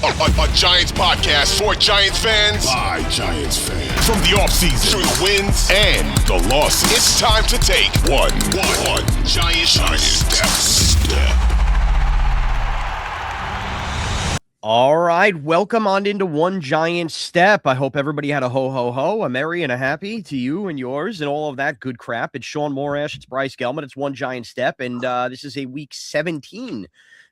A Giants podcast for Giants fans By Giants fans. from the offseason through the wins and the losses. It's time to take one Giant step. All right, welcome on into One Giant Step. I hope everybody had a ho, a merry and a happy to you and yours and all of that good crap. It's Shaun Morash, it's Bryce Gelman, it's One Giant Step, and this is a Week 17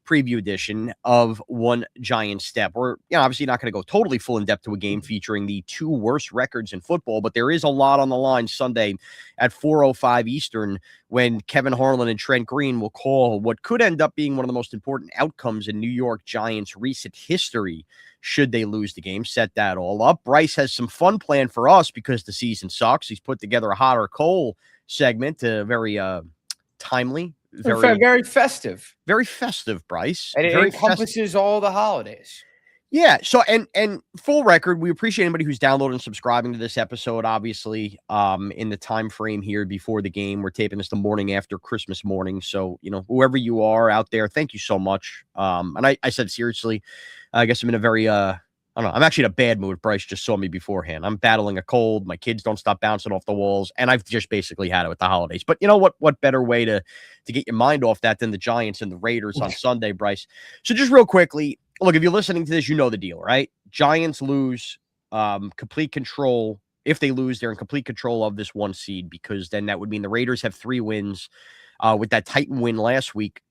preview edition of One Giant Step. We're obviously not going to go totally full in depth to a game featuring the two worst records in football, but there is a lot on the line Sunday at 4:05 Eastern when Kevin Harlan and Trent Green will call what could end up being one of the most important outcomes in New York Giants recent history should they lose the game. Set that all up. Bryce has some fun planned for us because the season sucks. He's put together a hot or cold segment, very timely. Very festive. Very festive, Bryce. And it very encompasses all the holidays. Yeah. So, and full record, we appreciate anybody who's downloading and subscribing to this episode. Obviously, in the time frame here before the game, we're taping this the morning after Christmas morning. So, whoever you are out there, thank you so much. And I said seriously, I guess I'm in a very I don't know. I'm actually in a bad mood. Bryce just saw me beforehand. I'm battling a cold. My kids don't stop bouncing off the walls, and I've just basically had it with the holidays. But you know what? What better way to get your mind off that than the Giants and the Raiders on Sunday, Bryce? So just real quickly, look, if you're listening to this, you know the deal, right? Giants lose, complete control. If they lose, they're in complete control of this one seed because then that would mean the Raiders have 3 wins. With that Titan win last week,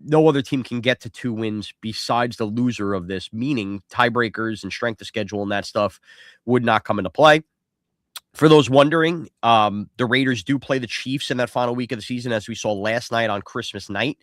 no other team can get to 2 wins besides the loser of this, meaning tiebreakers and strength of schedule and that stuff would not come into play. For those wondering, the Raiders do play the Chiefs in that final week of the season, as we saw last night on Christmas night.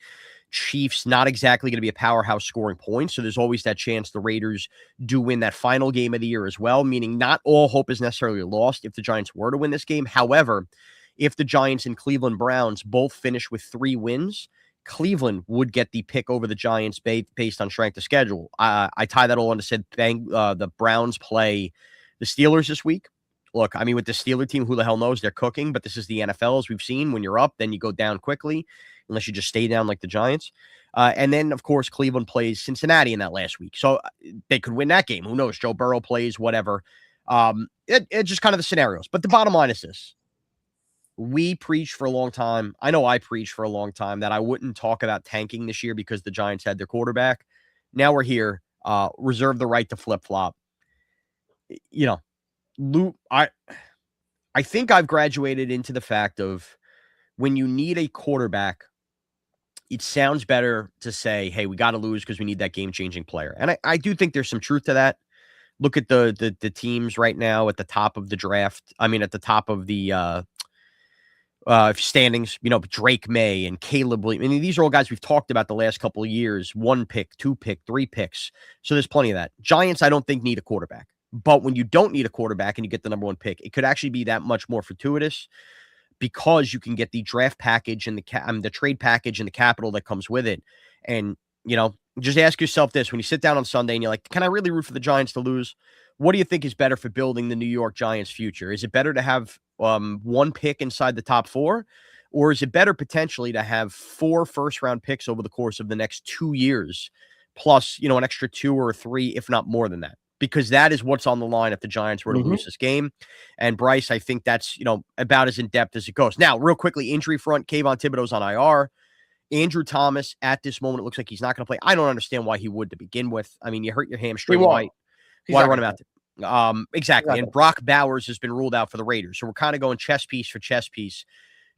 Chiefs not exactly going to be a powerhouse scoring points, so there's always that chance the Raiders do win that final game of the year as well, meaning not all hope is necessarily lost if the Giants were to win this game. However, if the Giants and Cleveland Browns both finish with 3 wins, Cleveland would get the pick over the Giants based on strength of schedule. I tie that all into said the Browns play the Steelers this week. Look, I mean, with the Steeler team, who the hell knows? They're cooking, but this is the NFL, as we've seen. When you're up, then you go down quickly, unless you just stay down like the Giants. And then, of course, Cleveland plays Cincinnati in that last week. So they could win that game. Who knows? Joe Burrow plays, whatever. It's just kind of the scenarios. But the bottom line is this. We preached for a long time. I know I preached for a long time that I wouldn't talk about tanking this year because the Giants had their quarterback. Now we're here. Reserve the right to flip-flop. I think I've graduated into the fact of when you need a quarterback, it sounds better to say, hey, we got to lose because we need that game-changing player. And I do think there's some truth to that. Look at the teams right now at the top of the draft. I mean, at the top of the standings, Drake May and Caleb Williams. I mean, these are all guys we've talked about the last couple of years. 1 pick, 2 pick, 3 picks. So there's plenty of that. Giants, I don't think, need a quarterback. But when you don't need a quarterback and you get the number 1 pick, it could actually be that much more fortuitous because you can get the draft package and the trade package and the capital that comes with it. And, just ask yourself this. When you sit down on Sunday and you're like, can I really root for the Giants to lose? What do you think is better for building the New York Giants future? Is it better to have 1 pick inside the top 4? Or is it better potentially to have 4 first-round picks over the course of the next 2 years, plus, an extra 2 or 3, if not more than that? Because that is what's on the line if the Giants were to lose this game. And Bryce, I think that's, about as in-depth as it goes. Now, real quickly, injury front, Kayvon Thibodeau's on IR. Andrew Thomas, at this moment, it looks like he's not going to play. I don't understand why he would to begin with. I mean, you hurt your hamstring. Why run him out there? Exactly. And Brock Bowers has been ruled out for the Raiders. So we're kind of going chess piece for chess piece.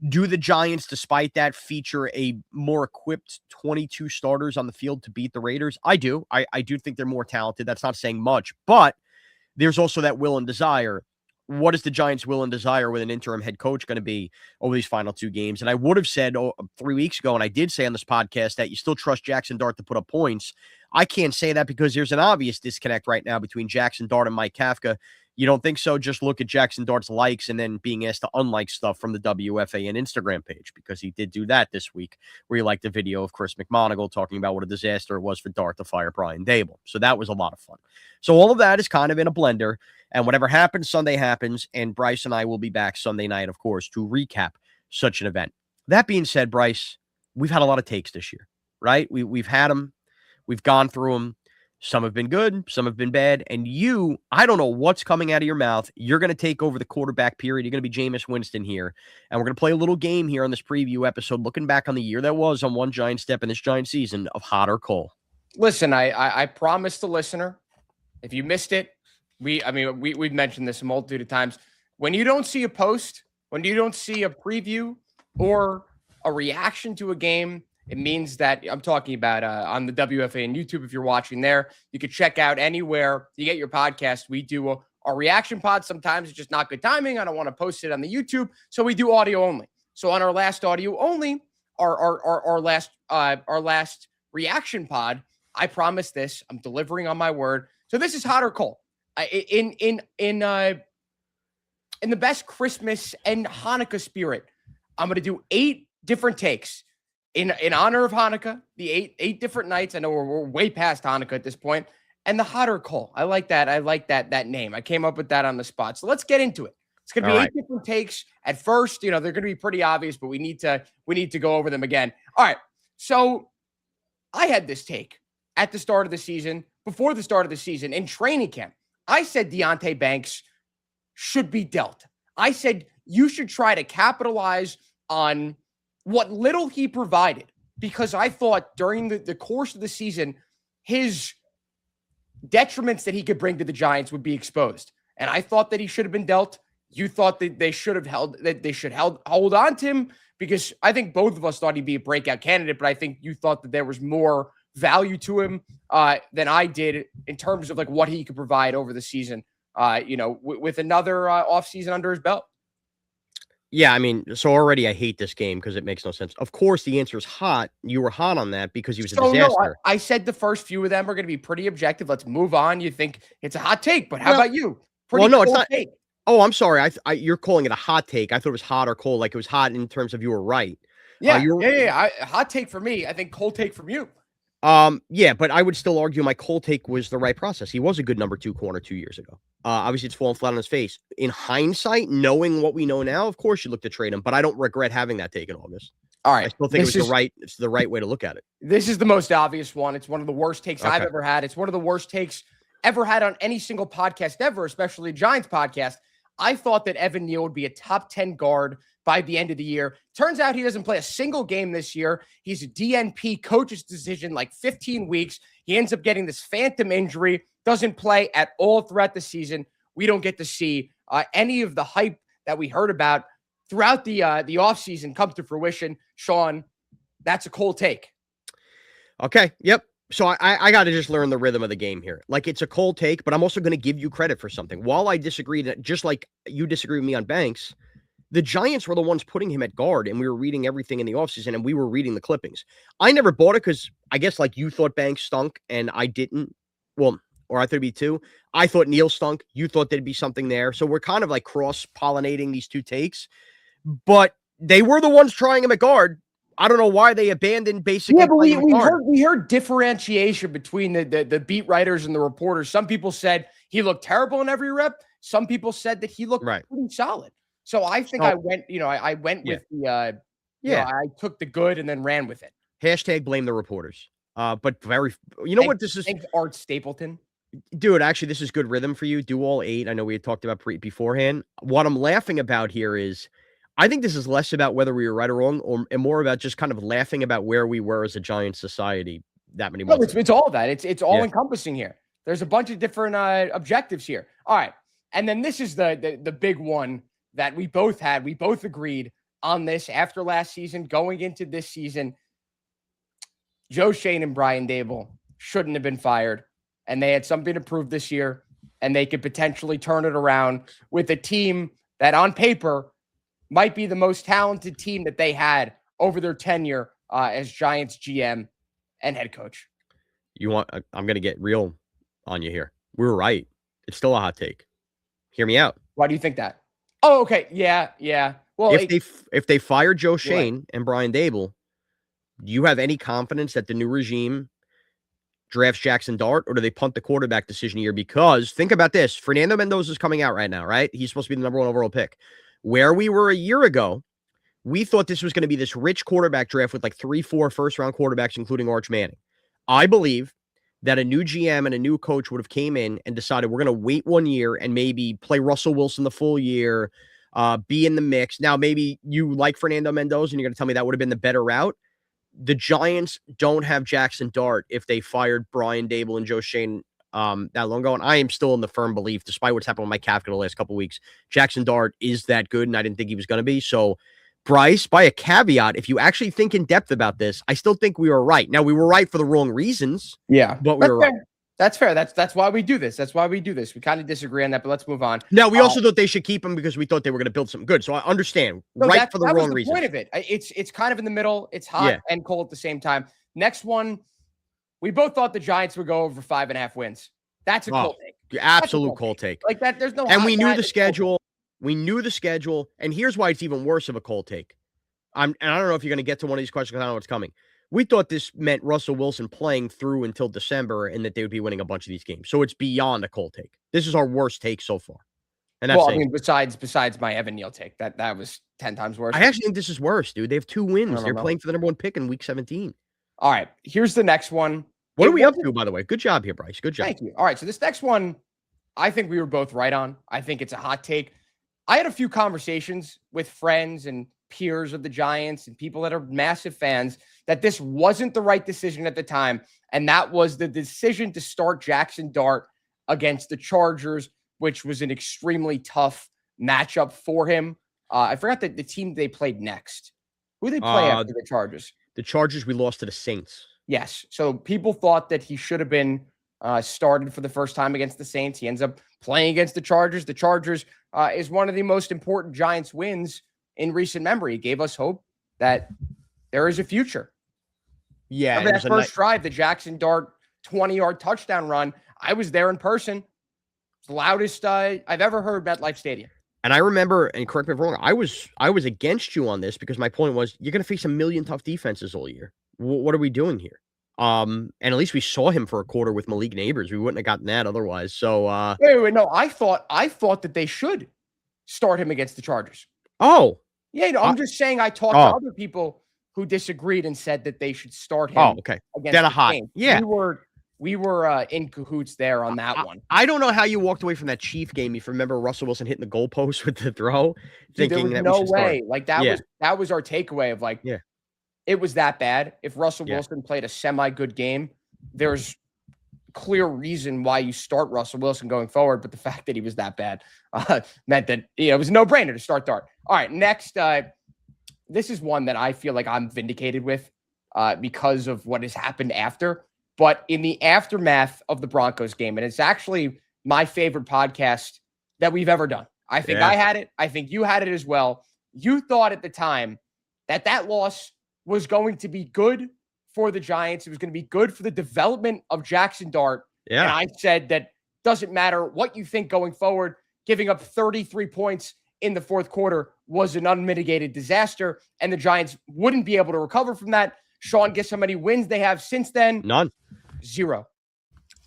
Do the Giants, despite that, feature a more equipped 22 starters on the field to beat the Raiders? I do. I do think they're more talented. That's not saying much, but there's also that will and desire. What is the Giants' will and desire with an interim head coach going to be over these final 2 games? And I would have said 3 weeks ago, and I did say on this podcast, that you still trust Jackson Dart to put up points. I can't say that because there's an obvious disconnect right now between Jackson Dart and Mike Kafka. You don't think so? Just look at Jackson Dart's likes and then being asked to unlike stuff from the WFAN Instagram page, because he did do that this week, where he liked the video of Chris McMonagle talking about what a disaster it was for Dart to fire Brian Dable. So that was a lot of fun. So all of that is kind of in a blender, and whatever happens Sunday happens, and Bryce and I will be back Sunday night, of course, to recap such an event. That being said, Bryce, we've had a lot of takes this year, right? We've had them. We've gone through them. Some have been good, some have been bad. And you, I don't know what's coming out of your mouth. You're going to take over the quarterback period. You're going to be Jameis Winston here. And we're going to play a little game here on this preview episode, looking back on the year that was on one giant step in this giant season of hot or cold. Listen, I promised the listener, if you missed it, we've mentioned this a multitude of times. When you don't see a post, when you don't see a preview or a reaction to a game, it means that I'm talking about on the WFAN YouTube. If you're watching there, you can check out anywhere you get your podcast. We do a reaction pod. Sometimes it's just not good timing. I don't want to post it on the YouTube, so we do audio only. So on our last audio only, our last reaction pod, I promise this. I'm delivering on my word. So this is hot or cold. In the best Christmas and Hanukkah spirit, I'm going to do 8 different takes in honor of Hanukkah, the eight different nights. I know we're way past Hanukkah at this point. And the hot or cold. I like that. I like that name. I came up with that on the spot. So let's get into it. It's going to be 8 different takes. At first, they're going to be pretty obvious, but we need to go over them again. All right. So I had this take at the start of the season, before the start of the season, in training camp. I said Deonte Banks should be dealt. I said you should try to capitalize on what little he provided, because I thought during the course of the season, his detriments that he could bring to the Giants would be exposed. And I thought that he should have been dealt. You thought that they should hold on to him, because I think both of us thought he'd be a breakout candidate, but I think you thought that there was more value to him than I did in terms of like what he could provide over the season, with another offseason under his belt. Yeah, I mean, so already I hate this game because it makes no sense. Of course, the answer is hot. You were hot on that because he was a disaster. No, I said the first few of them are going to be pretty objective. Let's move on. You think it's a hot take, but how about you? It's not. Take. Oh, I'm sorry. You're calling it a hot take. I thought it was hot or cold, like it was hot in terms of you were right. Yeah, hot take for me. I think cold take from you. Yeah, but I would still argue my cold take was the right process. He was a good number 2 corner 2 years ago. Obviously, it's fallen flat on his face. In hindsight, knowing what we know now, of course you look to trade him, but I don't regret having that take in August. All right. I still think it's the right way to look at it. This is the most obvious one. It's one of the worst takes I've ever had. It's one of the worst takes ever had on any single podcast ever, especially a Giants podcast. I thought that Evan Neal would be a top 10 guard by the end of the year. Turns out he doesn't play a single game this year. He's a DNP coach's decision, like 15 weeks. He ends up getting this phantom injury, doesn't play at all throughout the season. We don't get to see any of the hype that we heard about throughout the offseason come to fruition. Shaun, that's a cold take. Okay. Yep. So I got to just learn the rhythm of the game here. Like, it's a cold take, but I'm also going to give you credit for something. While I disagree, just like you disagree with me on Banks, the Giants were the ones putting him at guard, and we were reading everything in the offseason, and we were reading the clippings. I never bought it because I guess like you thought Banks stunk, and I didn't. Well, or I thought it'd be 2. I thought Neal stunk. You thought there'd be something there. So we're kind of like cross-pollinating these 2 takes. But they were the ones trying him at guard. I don't know why they abandoned basically. Yeah, but we heard differentiation between the beat writers and the reporters. Some people said he looked terrible in every rep. Some people said that he looked pretty solid. So I think I went with the I took the good and then ran with it. Hashtag blame the reporters. But what this is? Thanks, Art Stapleton. Dude, actually, this is good rhythm for you. Do all 8. I know we had talked about beforehand. What I'm laughing about here is I think this is less about whether we were right or wrong, and more about just kind of laughing about where we were as a Giant society that many months ago. It's all that. It's all encompassing here. There's a bunch of different objectives here. All right. And then this is the big one that we both had. We both agreed on this after last season, going into this season. Joe Schoen and Brian Dable shouldn't have been fired, and they had something to prove this year, and they could potentially turn it around with a team that on paper might be the most talented team that they had over their tenure as Giants GM and head coach. I'm going to get real on you here. We were right. It's still a hot take. Hear me out. Why do you think that? Oh, okay. Yeah. Well, if they fire Joe Schoen and Brian Dable, do you have any confidence that the new regime drafts Jackson Dart, or do they punt the quarterback decision here? Because think about this. Fernando Mendoza is coming out right now, right? He's supposed to be the number 1 overall pick. Where we were a year ago, we thought this was going to be this rich quarterback draft with like 3-4 first-round quarterbacks, including Arch Manning. I believe that a new GM and a new coach would have came in and decided we're going to wait 1 year and maybe play Russell Wilson the full year, be in the mix. Now, maybe you like Fernando Mendoza and you're going to tell me that would have been the better route. The Giants don't have Jackson Dart if they fired Brian Dable and Joe Shane that long ago. And I am still in the firm belief, despite what's happened with my calf the last couple of weeks, Jackson Dart is that good, and I didn't think he was going to be. So, Bryce, by a caveat, if you actually think in depth about this, I still think we were right. Now, we were right for the wrong reasons. Yeah. But we were right. That's fair. That's why we do this. That's why we do this. We kind of disagree on that, but let's move on. Now, we also thought they should keep him because we thought they were going to build something good. So I understand. No, right for the wrong reason. Point of it. It's kind of in the middle. It's hot and cold at the same time. Next one, we both thought the Giants would go over 5.5 wins. That's a cold take. Absolute cold take. Like that, there's no. And we knew the schedule. We knew the schedule. And here's why it's even worse of a cold take. And I don't know if you're going to get to one of these questions because I don't know what's coming. We thought this meant Russell Wilson playing through until December and that they would be winning a bunch of these games. So it's beyond a cold take. This is our worst take so far. And that's I mean, besides my Evan Neal take, that was 10 times worse. I actually think this is worse, dude. They have 2 wins. They're playing for the number 1 pick in week 17. All right. Here's the next one. What are we up to, by the way? Good job here, Bryce. Good job. Thank you. All right. So this next one, I think we were both right on. I think it's a hot take. I had a few conversations with friends and peers of the Giants and people that are massive fans that this wasn't the right decision at the time. And that was the decision to start Jackson Dart against the Chargers, which was an extremely tough matchup for him. I forgot the team they played next. Who they play after the Chargers? The Chargers, we lost to the Saints. Yes. So people thought that he should have been started for the first time against the Saints. He ends up playing against the Chargers. The Chargers is one of the most important Giants wins in recent memory. It gave us hope that there is a future. Yeah. Remember that first drive, the Jackson Dart 20-yard touchdown run. I was there in person. It's the loudest I've ever heard MetLife Stadium. And I remember, and correct me if I'm wrong, I was against you on this because my point was you're going to face a million tough defenses all year. What are we doing here? And at least we saw him for a quarter with Malik Neighbors. We wouldn't have gotten that otherwise. So wait, no, I thought that they should start him against the Chargers. Oh. Yeah, I'm just saying I talked to other people who disagreed and said that they should start him. Oh, okay. Against the hot. Saints. Yeah. We were in cahoots there on that one. I don't know how you walked away from that Chief game. If you remember Russell Wilson hitting the goalpost with the throw, thinking that no way. Like that was our takeaway of like, yeah, it was that bad. If Russell Wilson played a semi-good game, there's clear reason why you start Russell Wilson going forward. But the fact that he was that bad meant that it was a no-brainer to start Dart. All right, next, this is one that I feel like I'm vindicated with because of what has happened after. But in the aftermath of the Broncos game, and it's actually my favorite podcast that we've ever done. I think I had it. I think you had it as well. You thought at the time that loss was going to be good for the Giants. It was going to be good for the development of Jackson Dart. Yeah. And I said that doesn't matter what you think going forward, giving up 33 points in the fourth quarter was an unmitigated disaster, and the Giants wouldn't be able to recover from that. Shaun, guess how many wins they have since then? None. 0.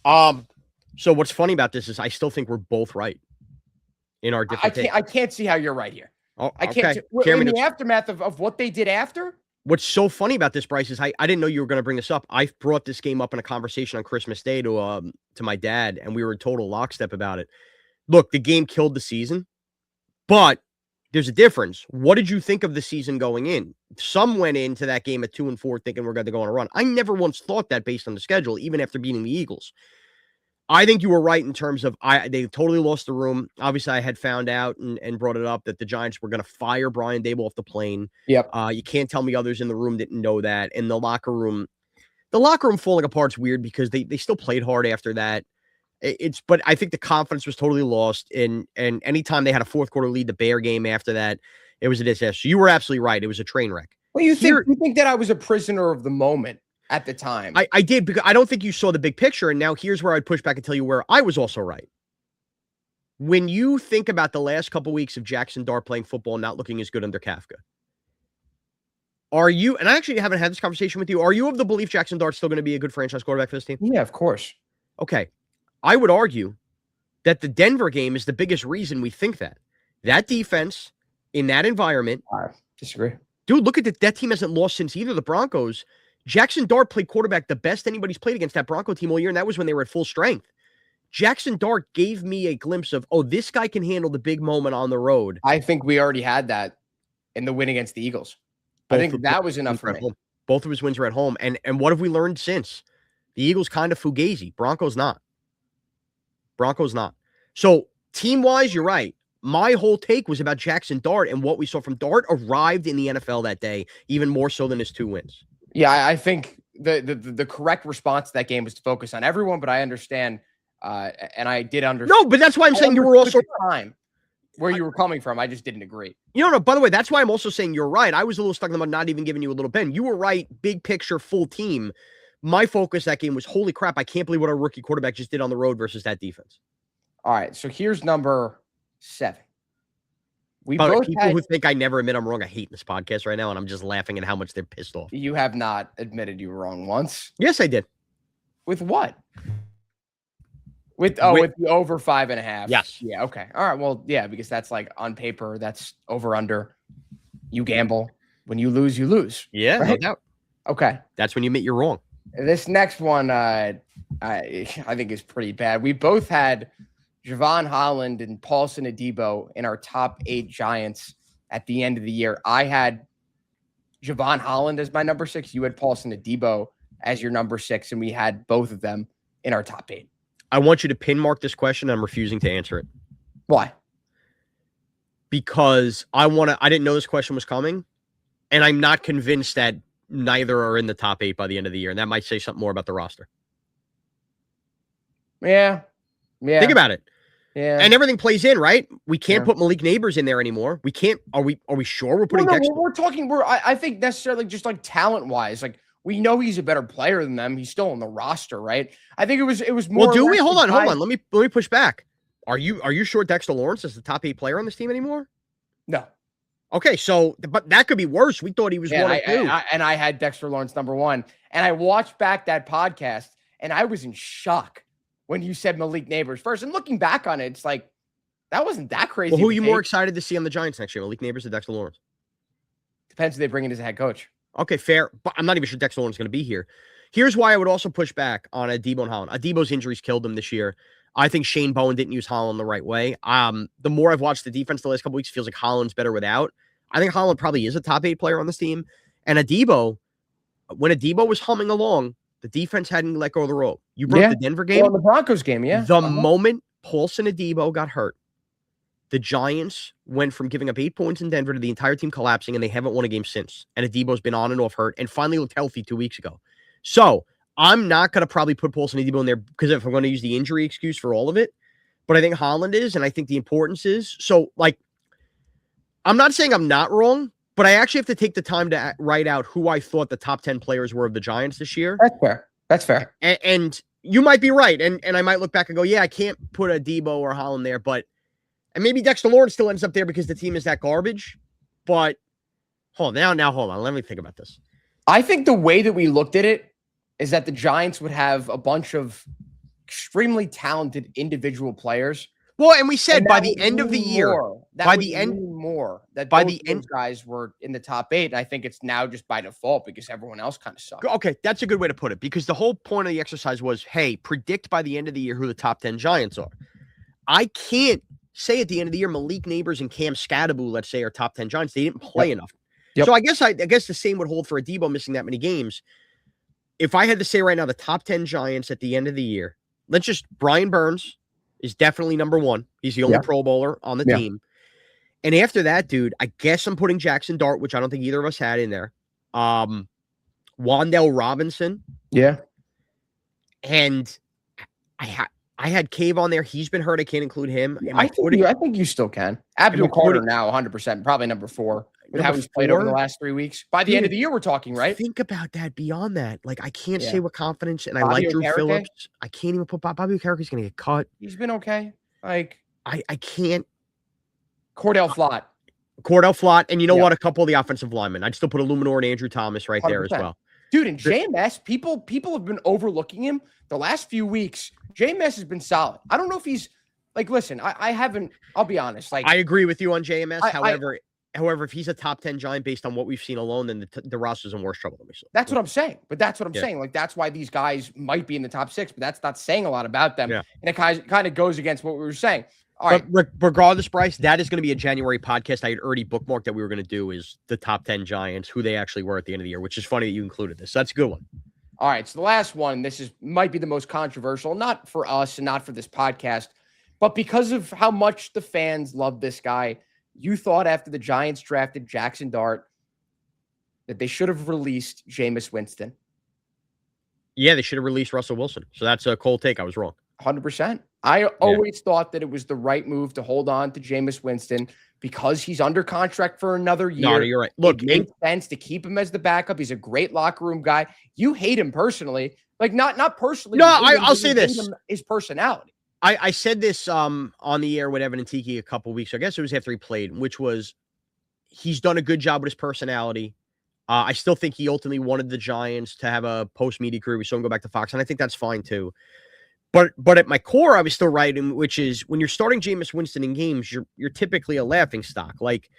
So what's funny about this is I still think we're both right in our different takes. I can't see how you're right here. Oh, I can't. Okay. In the aftermath of what they did after. What's so funny about this, Bryce, is I didn't know you were going to bring this up. I brought this game up in a conversation on Christmas Day to my dad, and we were in total lockstep about it. Look, the game killed the season, but there's a difference. What did you think of the season going in? Some went into that game at 2-4 thinking we're going to go on a run. I never once thought that based on the schedule, even after beating the Eagles. I think you were right in terms of they totally lost the room. Obviously, I had found out and brought it up that the Giants were going to fire Brian Dable off the plane. Yep. You can't tell me others in the room didn't know that. And the locker room falling apart is weird because they still played hard after that. But I think the confidence was totally lost. And anytime they had a fourth quarter lead, the Bear game after that, it was a disaster. You were absolutely right. It was a train wreck. Well, you think that I was a prisoner of the moment at the time? I did, because I don't think you saw the big picture. And now here's where I'd push back and tell you where I was also right. When you think about the last couple weeks of Jackson Dart playing football and not looking as good under Kafka, are you, and I actually haven't had this conversation with you, are you of the belief Jackson Dart's still going to be a good franchise quarterback for this team? Yeah, of course. Okay. I would argue that the Denver game is the biggest reason we think that. That defense in that environment. I disagree. Dude, look at that team hasn't lost since either the Broncos. Jackson Dart played quarterback the best anybody's played against that Bronco team all year, and that was when they were at full strength. Jackson Dart gave me a glimpse of, this guy can handle the big moment on the road. I think we already had that in the win against the Eagles. I think that was enough for me. Home. Both of his wins were at home. And what have we learned since? The Eagles kind of fugazi. Broncos not. So team-wise, you're right. My whole take was about Jackson Dart, and what we saw from Dart arrived in the NFL that day, even more so than his 2 wins. Yeah, I think the correct response to that game was to focus on everyone, but I understand, and I did understand. No, but that's why I'm saying you were also time where you were coming from. I just didn't agree. No, by the way, that's why I'm also saying you're right. I was a little stuck about not even giving you a little bend. You were right, big picture, full team. My focus that game was, holy crap, I can't believe what our rookie quarterback just did on the road versus that defense. All right, so here's number 7. We By both people who think I never admit I'm wrong, I hate this podcast right now, and I'm just laughing at how much they're pissed off. You have not admitted you were wrong once. Yes, I did. With what? With the over 5.5. Yes. Yeah. Okay. All right. Well, yeah, because that's like on paper, that's over under. You gamble. When you lose, you lose. Yeah. Right? No doubt. Okay. That's when you admit you're wrong. This next one, I think is pretty bad. We both had Javon Holland and Paulson Adebo in our top 8 Giants at the end of the year. I had Javon Holland as my number 6. You had Paulson Adebo as your number 6, and we had both of them in our top 8. I want you to pin mark this question. I'm refusing to answer it. Why? Because I didn't know this question was coming, and I'm not convinced that neither are in the top 8 by the end of the year, and that might say something more about the roster. Yeah. Think about it. Yeah. And everything plays in, right? We can't put Malik Neighbors in there anymore. We can't. Are we sure we're putting Dexter? We're talking. I think necessarily just like talent wise, like we know he's a better player than them. He's still on the roster, right? I think it was more. Well, do we? Hold on. Let me push back. Are you sure Dexter Lawrence is the top 8 player on this team anymore? No. Okay, so but that could be worse. We thought he was 1 or 2. And I had Dexter Lawrence number 1, and I watched back that podcast, and I was in shock when you said Malik Neighbors first. And looking back on it, it's like that wasn't that crazy. Well, who are you more excited to see on the Giants next year, Malik Neighbors or Dexter Lawrence? Depends who they bring in as a head coach. Okay, fair. But I'm not even sure Dexter Lawrence is going to be here. Here's why I would also push back on Adebo and Holland. Adebo's injuries killed him this year. I think Shane Bowen didn't use Holland the right way. The more I've watched the defense the last couple weeks, it feels like Holland's better without. I think Holland probably is a top 8 player on this team. And Adebo, when Adebo was humming along, the defense hadn't let go of the rope. You broke the Denver game. Well, the Broncos game, yeah. The moment Paulson Adebo got hurt, the Giants went from giving up 8 points in Denver to the entire team collapsing, and they haven't won a game since. And Adebo's been on and off hurt and finally looked healthy 2 weeks ago. So I'm not going to probably put Paulson Adebo in there because if I'm going to use the injury excuse for all of it, but I think Holland is, and I think the importance is. So, like, I'm not saying I'm not wrong, but I actually have to take the time to write out who I thought the top 10 players were of the Giants this year. That's fair. And you might be right. And I might look back and go, yeah, I can't put Adebo or Holland there, but and maybe Dexter Lawrence still ends up there because the team is that garbage. But hold on. Let me think about this. I think the way that we looked at it is that the Giants would have a bunch of extremely talented individual players. Well, and we said by the end of the year, those guys were in the top 8. And I think it's now just by default because everyone else kind of sucks. Okay, that's a good way to put it because the whole point of the exercise was, hey, predict by the end of the year who the top 10 Giants are. I can't say at the end of the year Malik Neighbors and Cam Scadaboo, let's say, are top 10 Giants. They didn't play enough. Yep. So I guess the same would hold for Adebo missing that many games. If I had to say right now the top 10 Giants at the end of the year, Brian Burns is definitely number 1. He's the only Pro Bowler on the team. And after that, dude, I guess I'm putting Jackson Dart, which I don't think either of us had in there. Wan'Dale Robinson. Yeah. And I had Cave on there. He's been hurt. I can't include him. I think you still can. Abdul Carter now 100%, probably number 4. With how he's played over the last 3 weeks. By the end of the year, we're talking, right? Think about that beyond that. Like, I can't say with confidence, and Bobby I like Drew Phillips. I can't even put Bobby Okereke going to get cut. He's been okay. Like, I can't. Cordell Flott. And you know what? A couple of the offensive linemen. I'd still put Illuminor and Andrew Thomas right 100%. There as well. Dude, and JMS, people have been overlooking him the last few weeks. JMS has been solid. I don't know if he's like, listen, I haven't, I'll be honest. Like, I agree with you on JMS. However, However, if he's a top 10 Giant based on what we've seen alone, then the roster's in worse trouble than we saw. That's what I'm saying. But that's what I'm saying. Like, that's why these guys might be in the top 6, but that's not saying a lot about them. Yeah. And it kind of goes against what we were saying. All right. Regardless, Bryce, that is going to be a January podcast. I had already bookmarked that we were going to do is the top 10 Giants, who they actually were at the end of the year, which is funny that you included this. So that's a good one. All right. So the last one, might be the most controversial, not for us and not for this podcast, but because of how much the fans love this guy. You thought after the Giants drafted Jackson Dart that they should have released Jameis Winston. Yeah, they should have released Russell Wilson. So that's a cold take. I was wrong. 100%. I always thought that it was the right move to hold on to Jameis Winston because he's under contract for another year. No, you're right. Look, it makes sense to keep him as the backup. He's a great locker room guy. You hate him personally. Like, not personally. No, I'll say this. His personality. I said this on the air with Evan and Tiki a couple weeks ago. I guess it was after he played, which was he's done a good job with his personality. I still think he ultimately wanted the Giants to have a post-media career. We saw him go back to Fox, and I think that's fine too. But at my core, I was still right, which is when you're starting Jameis Winston in games, you're typically a laughing stock. Like,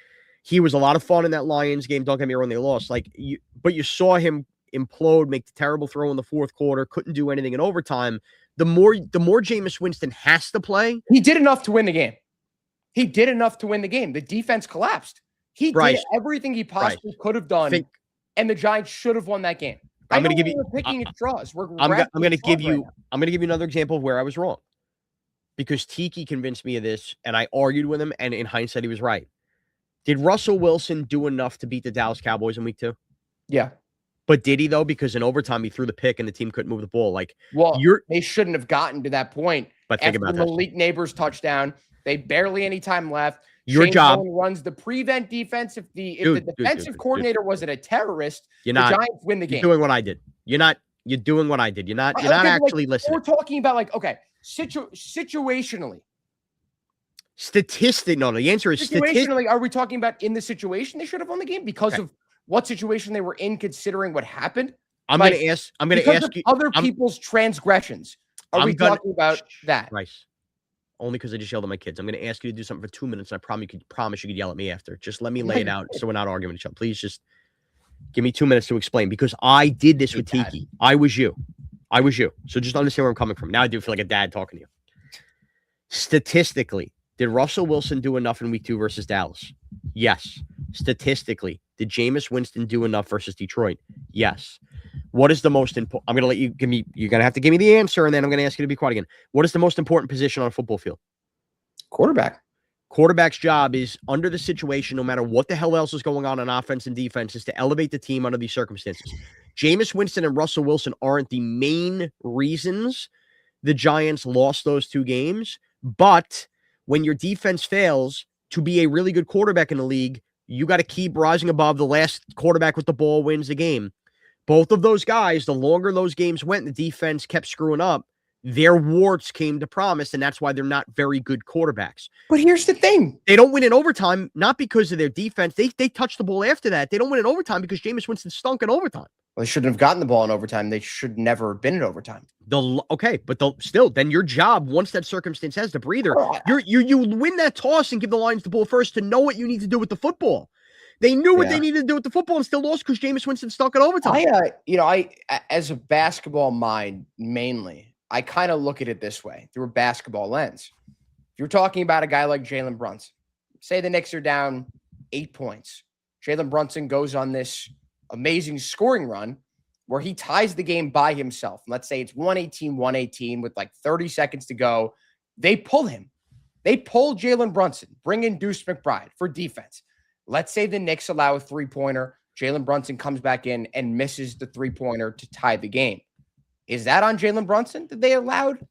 he was a lot of fun in that Lions game. Don't get me wrong, they lost. But you saw him implode, make the terrible throw in the fourth quarter, couldn't do anything in overtime. The more Jameis Winston has to play. He did enough to win the game. The defense collapsed. He did everything he possibly could have done, and the Giants should have won that game. I'm going to give you picking at straws. I'm going to give you another example of where I was wrong, because Tiki convinced me of this, and I argued with him, and in hindsight, he was right. Did Russell Wilson do enough to beat the Dallas Cowboys in week 2? Yeah. But did he, though? Because in overtime, he threw the pick and the team couldn't move the ball. They shouldn't have gotten to that point. But think about the Malik Neighbors touchdown. They barely any time left. Your Shane job Cohen runs the prevent defense. If the defensive coordinator wasn't a terrorist, the Giants win the game. You're doing what I did. You're doing what I did. You're not actually listening. We're talking about situationally. No, the answer is situationally. Are we talking about in the situation they should have won the game because of what situation they were in, considering what happened? I'm going to ask you other people's transgressions. Are we talking about that? Bryce, only because I just yelled at my kids. I'm going to ask you to do something for 2 minutes, and I promise you could yell at me after. Just let me lay it out so we're not arguing with each other. Please just give me 2 minutes to explain, because I did this with Tiki. I was you. So just understand where I'm coming from. Now I do feel like a dad talking to you. Statistically, did Russell Wilson do enough in week 2 versus Dallas? Yes. Statistically, did Jameis Winston do enough versus Detroit? Yes. What is the most important? I'm going to let you you're going to have to give me the answer, and then I'm going to ask you to be quiet again. What is the most important position on a football field? Quarterback. Quarterback's job is, under the situation, no matter what the hell else is going on offense and defense, is to elevate the team under these circumstances. Jameis Winston and Russell Wilson aren't the main reasons the Giants lost those 2 games, but when your defense fails, to be a really good quarterback in the league, you got to keep rising above the last quarterback with the ball wins the game. Both of those guys, the longer those games went, the defense kept screwing up. Their warts came to promise, and that's why they're not very good quarterbacks. But here's the thing. They don't win in overtime, not because of their defense. They touch the ball after that. They don't win in overtime because Jameis Winston stunk in overtime. Well, they shouldn't have gotten the ball in overtime. They should never have been in overtime. Still, then your job, once that circumstance has the breather, you win that toss and give the Lions the ball first to know what you need to do with the football. They knew what they needed to do with the football and still lost because Jameis Winston stuck in overtime. I as a basketball mind mainly, I kind of look at it this way through a basketball lens. If you're talking about a guy like Jalen Brunson, say the Knicks are down 8 points. Jalen Brunson goes on this amazing scoring run where he ties the game by himself. Let's say it's 118 with like 30 seconds to go. They pull him. They pull Jalen Brunson, bring in Deuce McBride for defense. Let's say the Knicks allow a 3-pointer. Jalen Brunson comes back in and misses the 3-pointer to tie the game. Is that on Jalen Brunson that they allowed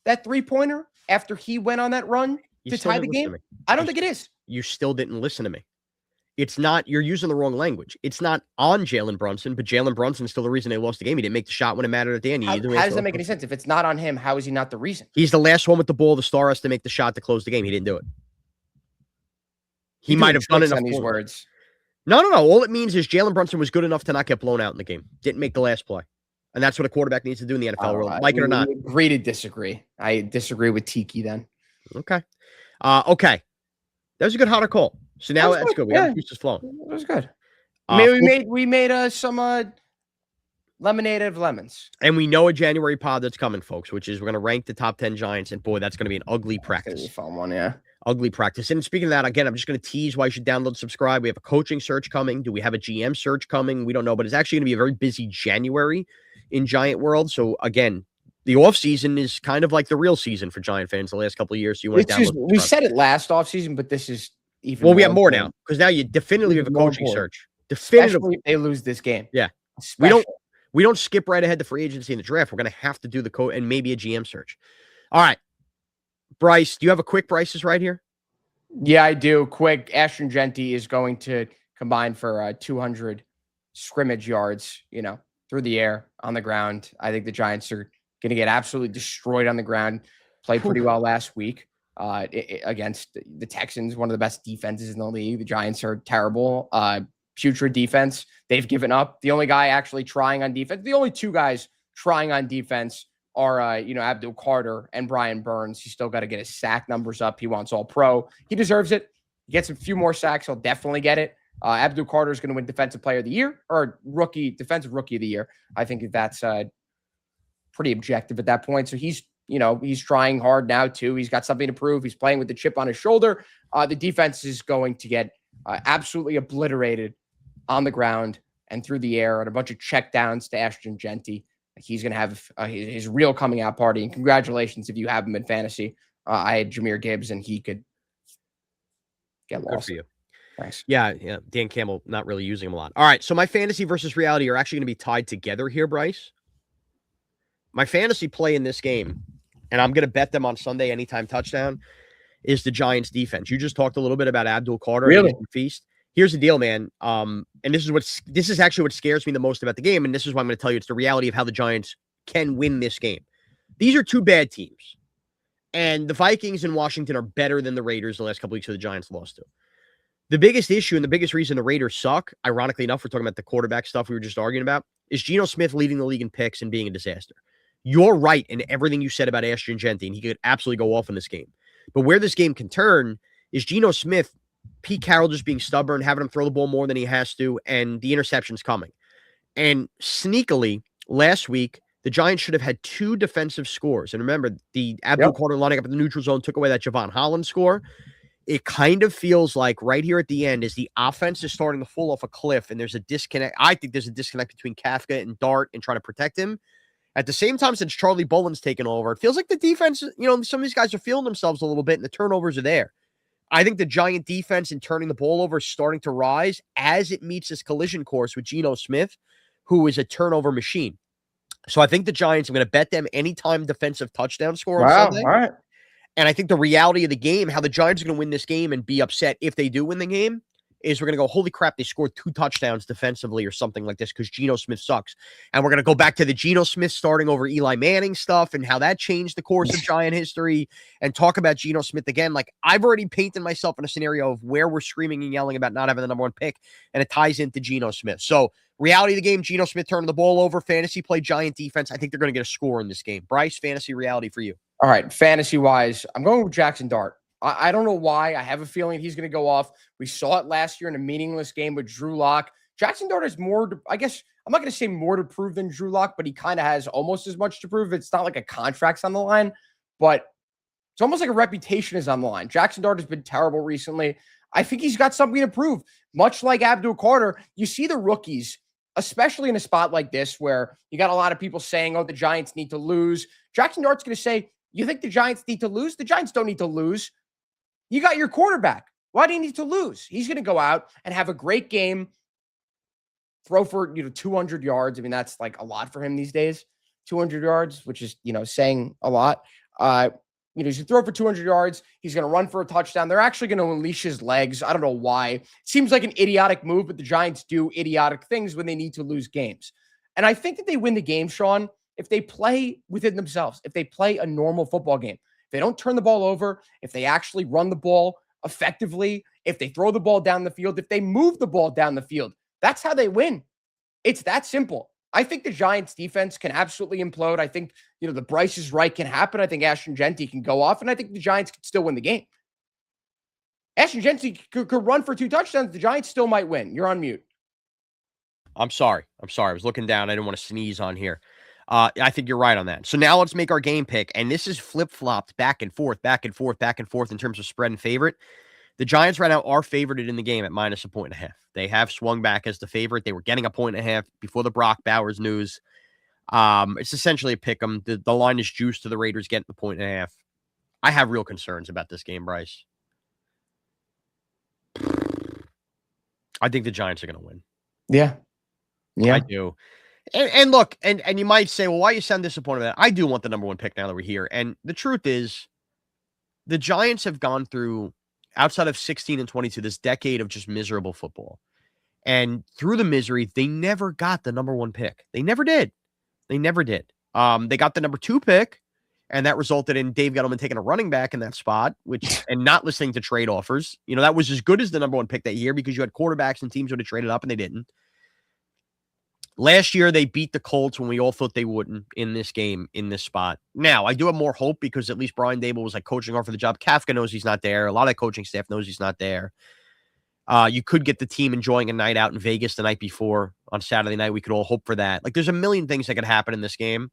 that 3-pointer after he went on that run to tie the game? I don't think it is. You still didn't listen to me. It's not, you're using the wrong language. It's not on Jalen Brunson, but Jalen Brunson's still the reason they lost the game. He didn't make the shot when it mattered at the end. How does that make any sense? If it's not on him, how is he not the reason? He's the last one with the ball. The star has to make the shot to close the game. He didn't do it. He might have done enough. These words. No. All it means is Jalen Brunson was good enough to not get blown out in the game. Didn't make the last play. And that's what a quarterback needs to do in the NFL world, like it or not. Agree to disagree. I disagree with Tiki then. Okay. That was a good hotter call. So now That's that's good. good. We Yeah, got the juices flowing. that was good. Uh, Maybe we made some lemonade out of lemons. and we know a January pod that's coming, folks, which is we're going to rank the top 10 Giants. And boy, that's going to be an ugly That's gonna be a practice. fun one, yeah. Ugly practice. And speaking of that, again, I'm just going to tease why you should download, subscribe. We have a coaching search coming. Do we have a GM search coming? We don't know, but it's actually going to be a very busy January in Giant world. So again, the offseason is kind of like the real season for Giant fans the last couple of years. So you want to download. We said it last offseason, but this is even well, we have more now important. because now you definitively have a Even more coaching important. search. Definitively. Especially if they lose this game. Yeah. Especially. We don't skip right ahead to free agency and the draft. We're going to have to do the code and maybe a GM search. All right. Bryce, do you have a quick Bryce Is Right here? Yeah, I do. Quick. Ashton Genty is going to combine for 200 scrimmage yards, through the air, on the ground. I think the Giants are going to get absolutely destroyed on the ground. Played pretty well last week against the Texans, one of the best defenses in the league. The Giants are terrible. Putrid defense. They've given up. The only guy actually trying on defense, the only two guys trying on defense are, Abdul Carter and Brian Burns. He's still got to get his sack numbers up. He wants all pro. He deserves it. He gets a few more sacks. He'll definitely get it. Abdul Carter is going to win Defensive Player of the Year or Defensive Rookie of the Year. I think that's pretty objective at that point. So he's trying hard now too. He's got something to prove. He's playing with the chip on his shoulder. The defense is going to get absolutely obliterated on the ground and through the air and a bunch of check downs to Ashton Genty. He's going to have his real coming out party. And congratulations if you have him in fantasy. I had Jahmyr Gibbs and he could get lost. Good for you. Thanks. Yeah. Dan Campbell, not really using him a lot. All right. So my fantasy versus reality are actually going to be tied together here, Bryce. My fantasy play in this game, and I'm going to bet them on Sunday anytime touchdown, is the Giants defense. You just talked a little bit about Abdul Carter. Really? And Feast. Here's the deal, man. And this is actually what scares me the most about the game. And this is why I'm going to tell you it's the reality of how the Giants can win this game. These are two bad teams. And the Vikings and Washington are better than the Raiders the last couple weeks of the Giants lost to. The biggest issue and the biggest reason the Raiders suck, ironically enough, we're talking about the quarterback stuff we were just arguing about, is Geno Smith leading the league in picks and being a disaster. You're right in everything you said about Ashton Genty, and he could absolutely go off in this game. But where this game can turn is Geno Smith, Pete Carroll just being stubborn, having him throw the ball more than he has to, and the interceptions coming. And sneakily, last week, the Giants should have had 2 defensive scores. And remember, the Abdul Carter lining up in the neutral zone took away that Javon Holland score. It kind of feels like right here at the end, as the offense is starting to fall off a cliff, and there's a disconnect. I think there's a disconnect between Kafka and Dart and trying to protect him. At the same time, since Charlie Boland's taken over, it feels like the defense, some of these guys are feeling themselves a little bit, and the turnovers are there. I think the Giant defense in turning the ball over is starting to rise as it meets this collision course with Geno Smith, who is a turnover machine. So I think the Giants, I'm going to bet them anytime defensive touchdown score on Sunday. All right. And I think the reality of the game, how the Giants are going to win this game and be upset if they do win the game, is we're going to go, holy crap, they scored 2 touchdowns defensively or something like this because Geno Smith sucks. And we're going to go back to the Geno Smith starting over Eli Manning stuff and how that changed the course of Giant history and talk about Geno Smith again. Like, I've already painted myself in a scenario of where we're screaming and yelling about not having the number 1 pick, and it ties into Geno Smith. So reality of the game, Geno Smith turning the ball over, fantasy play, Giant defense. I think they're going to get a score in this game. Bryce, fantasy reality for you. All right, fantasy-wise, I'm going with Jackson Dart. I don't know why. I have a feeling he's going to go off. We saw it last year in a meaningless game with Drew Lock. Jackson Dart has more to, I guess, I'm not going to say more to prove than Drew Lock, but he kind of has almost as much to prove. It's not like a contract's on the line, but it's almost like a reputation is on the line. Jackson Dart has been terrible recently. I think he's got something to prove. Much like Abdul Carter, you see the rookies, especially in a spot like this where you got a lot of people saying, oh, the Giants need to lose. Jackson Dart's going to say, you think the Giants need to lose? The Giants don't need to lose. You got your quarterback. Why do you need to lose? He's going to go out and have a great game, throw for 200 yards. I mean, that's like a lot for him these days. 200 yards, which is saying a lot. He's going to throw for 200 yards. He's going to run for a touchdown. They're actually going to unleash his legs. I don't know why. It seems like an idiotic move, but the Giants do idiotic things when they need to lose games. And I think that they win the game, Shaun, if they play within themselves, if they play a normal football game. If they don't turn the ball over, if they actually run the ball effectively, if they throw the ball down the field, if they move the ball down the field, that's how they win. It's that simple. I think the Giants defense can absolutely implode. I think, the Bryce Is Right can happen. I think Ashton Genty can go off, and I think the Giants can still win the game. Ashton Jensen could run for 2 touchdowns. The Giants still might win. You're on mute. I'm sorry. I was looking down. I didn't want to sneeze on here. I think you're right on that. So now let's make our game pick. And this is flip-flopped back and forth in terms of spread and favorite. The Giants right now are favorited in the game at -1.5. They have swung back as the favorite. They were getting 1.5 before the Brock Bowers news. It's essentially a pick 'em. The line is juiced to the Raiders getting the 1.5. I have real concerns about this game, Bryce. I think the Giants are going to win. Yeah. I do. And look, and you might say, well, why you sound disappointed about that? I do want the number 1 pick now that we're here. And the truth is, the Giants have gone through, outside of 16 and 22, this decade of just miserable football. And through the misery, they never got the number 1 pick. They never did. They got the number 2 pick, and that resulted in Dave Gelman taking a running back in that spot, and not listening to trade offers. That was as good as the number 1 pick that year because you had quarterbacks and teams would have traded up, and they didn't. Last year, they beat the Colts when we all thought they wouldn't in this game, in this spot. Now, I do have more hope because at least Brian Dable was coaching on for the job. Kafka knows he's not there. A lot of the coaching staff knows he's not there. You could get the team enjoying a night out in Vegas the night before on Saturday night. We could all hope for that. There's a million things that could happen in this game.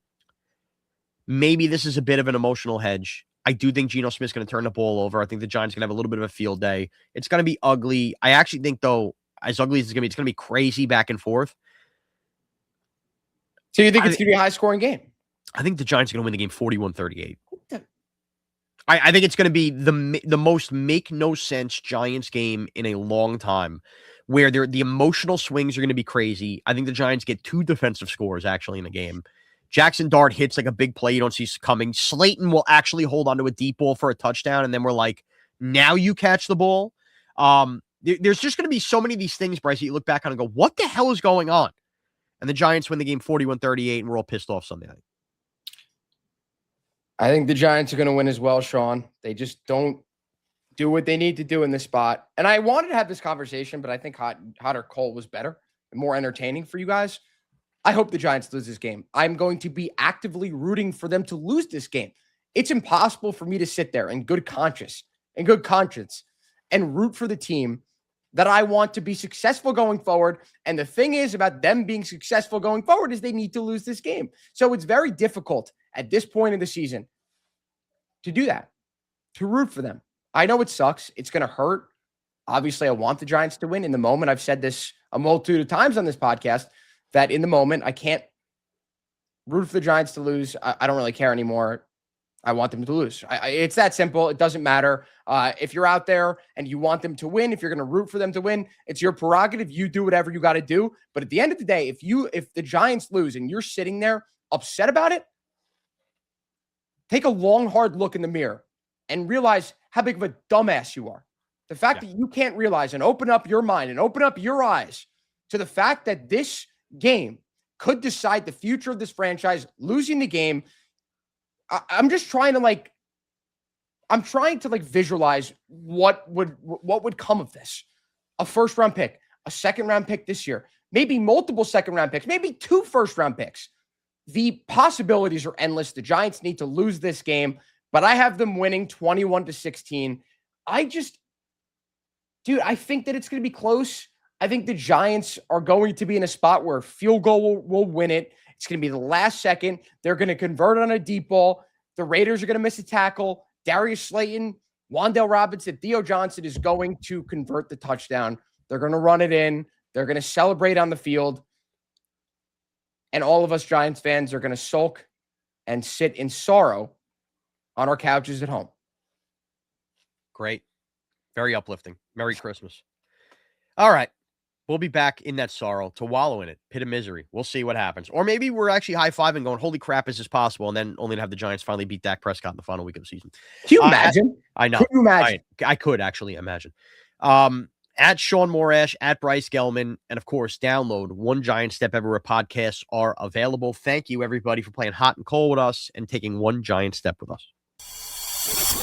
Maybe this is a bit of an emotional hedge. I do think Geno Smith's going to turn the ball over. I think the Giants are going to have a little bit of a field day. It's going to be ugly. I actually think, though, as ugly as it's going to be crazy back and forth. So you think it's going to be a high-scoring game? I think the Giants are going to win the game 41-38. I think it's going to be the most make-no-sense Giants game in a long time, where the emotional swings are going to be crazy. I think the Giants get 2 defensive scores, actually, in the game. Jackson Dart hits a big play you don't see coming. Slayton will actually hold onto a deep ball for a touchdown, and then we're like, now you catch the ball. There's just going to be so many of these things, Bryce, that you look back on and go, what the hell is going on? And the Giants win the game 41-38, and we're all pissed off Sunday night. I think the Giants are going to win as well, Shaun. They just don't do what they need to do in this spot. And I wanted to have this conversation, but I think hot or cold was better and more entertaining for you guys. I hope the Giants lose this game. I'm going to be actively rooting for them to lose this game. It's impossible for me to sit there in good conscience and root for the team that I want to be successful going forward. And the thing is about them being successful going forward is they need to lose this game. So it's very difficult at this point in the season to do that, to root for them. I know it sucks. It's going to hurt. Obviously, I want the Giants to win. In the moment, I've said this a multitude of times on this podcast, that in the moment, I can't root for the Giants to lose. I don't really care anymore. I want them to lose. It's that simple. It doesn't matter. If you're out there and you want them to win, if you're going to root for them to win, it's your prerogative. You do whatever you got to do. But at the end of the day, if the Giants lose and you're sitting there upset about it, take a long, hard look in the mirror and realize how big of a dumbass you are. The fact that you can't realize and open up your mind and open up your eyes to the fact that this game could decide the future of this franchise. Losing the game, I'm just trying to visualize what would come of this. A first-round pick, a second-round pick this year, maybe multiple second-round picks, maybe 2 first-round picks. The possibilities are endless. The Giants need to lose this game, but I have them winning 21-16. I think that it's going to be close. I think the Giants are going to be in a spot where a field goal will win it. It's going to be the last second. They're going to convert on a deep ball. The Raiders are going to miss a tackle. Darius Slayton, Wan'Dale Robinson, Theo Johnson is going to convert the touchdown. They're going to run it in. They're going to celebrate on the field. And all of us Giants fans are going to sulk and sit in sorrow on our couches at home. Great. Very uplifting. Merry Christmas. All right. We'll be back in that sorrow to wallow in it. Pit of misery. We'll see what happens. Or maybe we're actually high-fiving going, holy crap, is this possible? And then only to have the Giants finally beat Dak Prescott in the final week of the season. Can you imagine? I know. Could you imagine? I could actually imagine. At Shaun Morash, at Bryce Gelman, and of course, download One Giant Step Everywhere podcasts are available. Thank you, everybody, for playing hot and cold with us and taking one giant step with us.